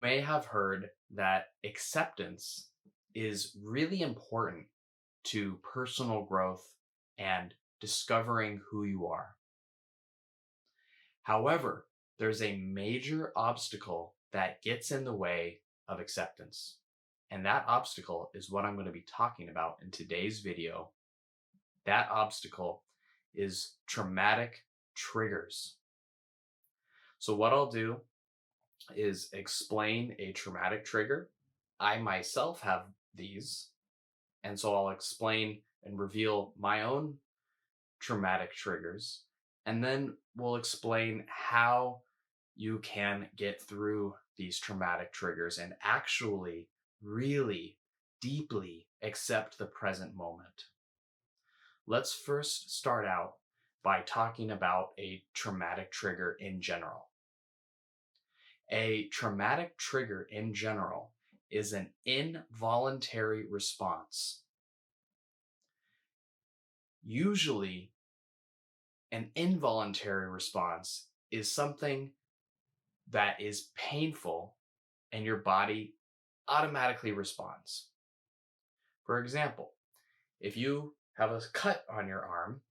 May have heard that acceptance is really important to personal growth and discovering who you are. However, there's a major obstacle that gets in the way of acceptance. And that obstacle is what I'm going to be talking about in today's video. That obstacle is traumatic triggers. So, what I'll do is explain a traumatic trigger. I myself have these, and so I'll explain and reveal my own traumatic triggers, and then we'll explain how you can get through these traumatic triggers and actually really deeply accept the present moment. Let's first start out by talking about a traumatic trigger in general. A traumatic trigger in general is an involuntary response. Usually, an involuntary response is something that is painful and your body automatically responds. For example, if you have a cut on your arm,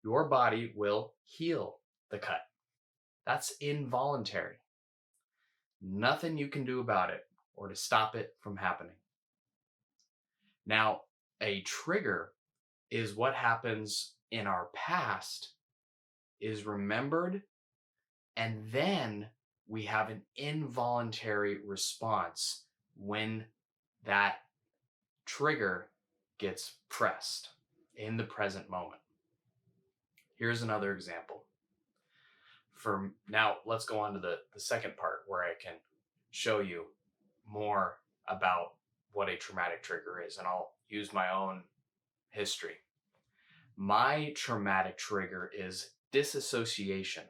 your body will heal the cut. That's involuntary. Nothing you can do about it or to stop it from happening. Now, a trigger is what happens in our past, is remembered, and then we have an involuntary response when that trigger gets pressed in the present moment. Here's another example. Now, let's go on to the second part where I can show you more about what a traumatic trigger is, and I'll use my own history. My traumatic trigger is disassociation.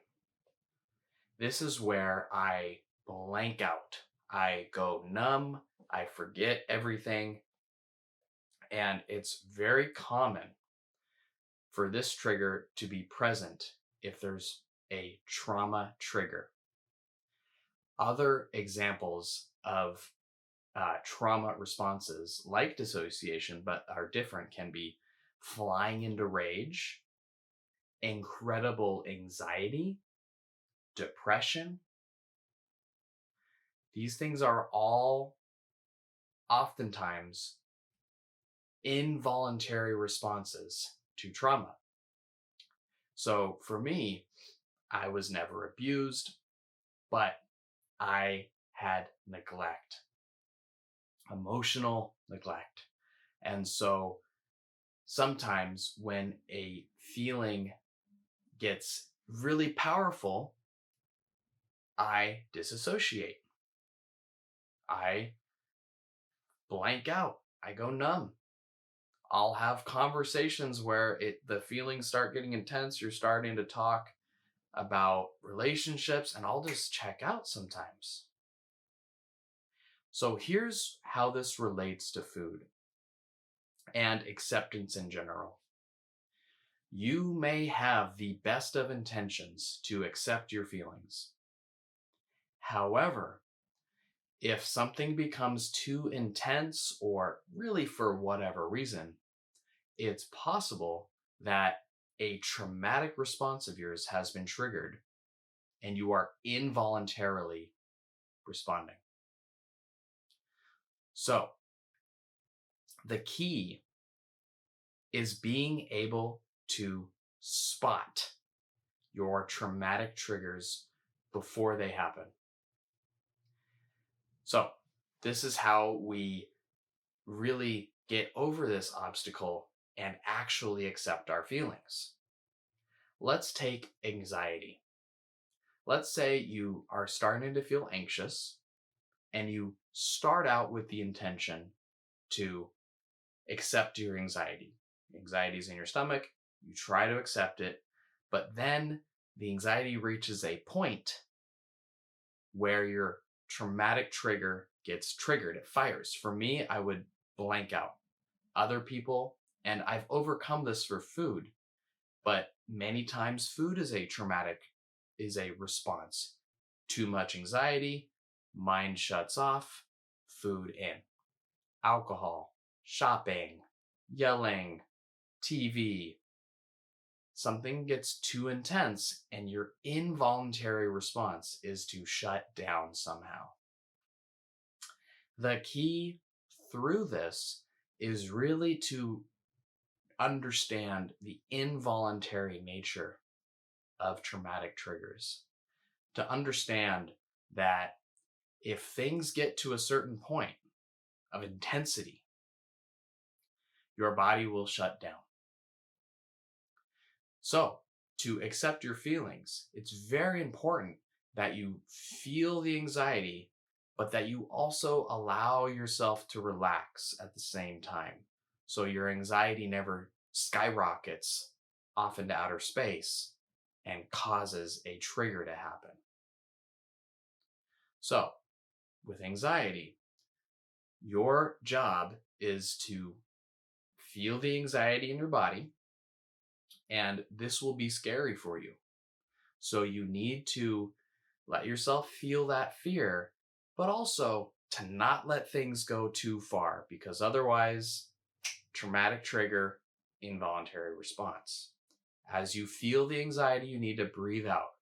This is where I blank out. I go numb, I forget everything, and it's very common for this trigger to be present if there's a trauma trigger. Other examples of trauma responses like dissociation, but are different, can be flying into rage, incredible anxiety, depression. These things are all oftentimes involuntary responses to trauma. So for me, I was never abused, but I had neglect, emotional neglect. And so sometimes when a feeling gets really powerful, I disassociate. I blank out. I go numb. I'll have conversations where the feelings start getting intense. You're starting to talk about relationships, and I'll just check out sometimes. So here's how this relates to food and acceptance in general. You may have the best of intentions to accept your feelings. However, if something becomes too intense, or really for whatever reason, it's possible that a traumatic response of yours has been triggered and you are involuntarily responding. So, the key is being able to spot your traumatic triggers before they happen. So, this is how we really get over this obstacle and actually accept our feelings. Let's take anxiety. Let's say you are starting to feel anxious and you start out with the intention to accept your anxiety. Anxiety is in your stomach, you try to accept it, but then the anxiety reaches a point where your traumatic trigger gets triggered, it fires. For me, I would blank out. Other people, and I've overcome this for food, but many times food is a response. Too much anxiety, Mind shuts off, food in. Alcohol, shopping, yelling, TV. Something gets too intense, and your involuntary response is to shut down somehow. The key through this is really to understand the involuntary nature of traumatic triggers. To understand that if things get to a certain point of intensity, your body will shut down. So, to accept your feelings, it's very important that you feel the anxiety, but that you also allow yourself to relax at the same time. So your anxiety never skyrockets off into outer space and causes a trigger to happen. So, with anxiety, your job is to feel the anxiety in your body, and this will be scary for you. So you need to let yourself feel that fear, but also to not let things go too far, because otherwise, traumatic trigger, involuntary response. As you feel the anxiety, you need to breathe out.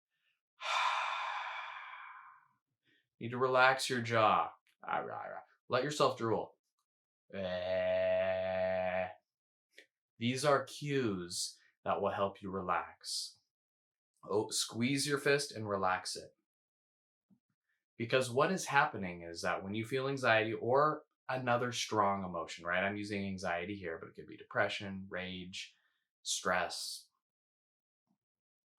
You need to relax your jaw. Let yourself drool. These are cues that will help you relax. Squeeze your fist and relax it. Because what is happening is that when you feel anxiety or another strong emotion, right? I'm using anxiety here, but it could be depression, rage, stress,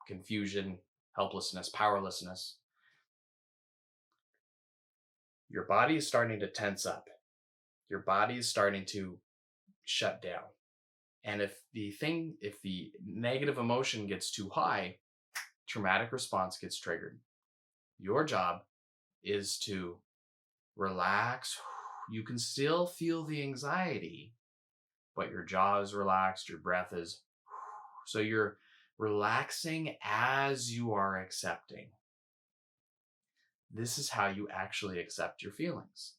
confusion, helplessness, powerlessness. Your body is starting to tense up. Your body is starting to shut down. And if the negative emotion gets too high, traumatic response gets triggered. Your job is to relax. You can still feel the anxiety, but your jaw is relaxed, your breath is. So you're relaxing as you are accepting. This is how you actually accept your feelings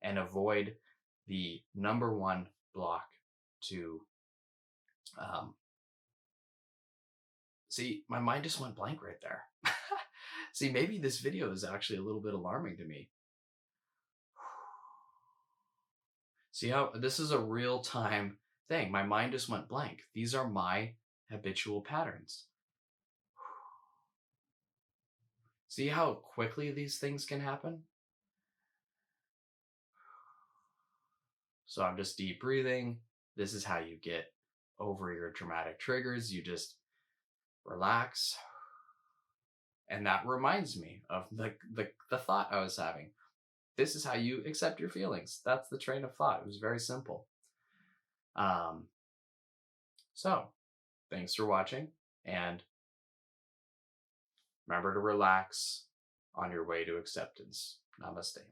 and avoid the number one block to. See, my mind just went blank right there. See, maybe this video is actually a little bit alarming to me. See how this is a real time thing. My mind just went blank. These are my habitual patterns. See how quickly these things can happen? So I'm just deep breathing. This is how you get over your traumatic triggers. You just relax. And that reminds me of the thought I was having. This is how you accept your feelings. That's the train of thought. It was very simple. So thanks for watching, and remember to relax on your way to acceptance. Namaste.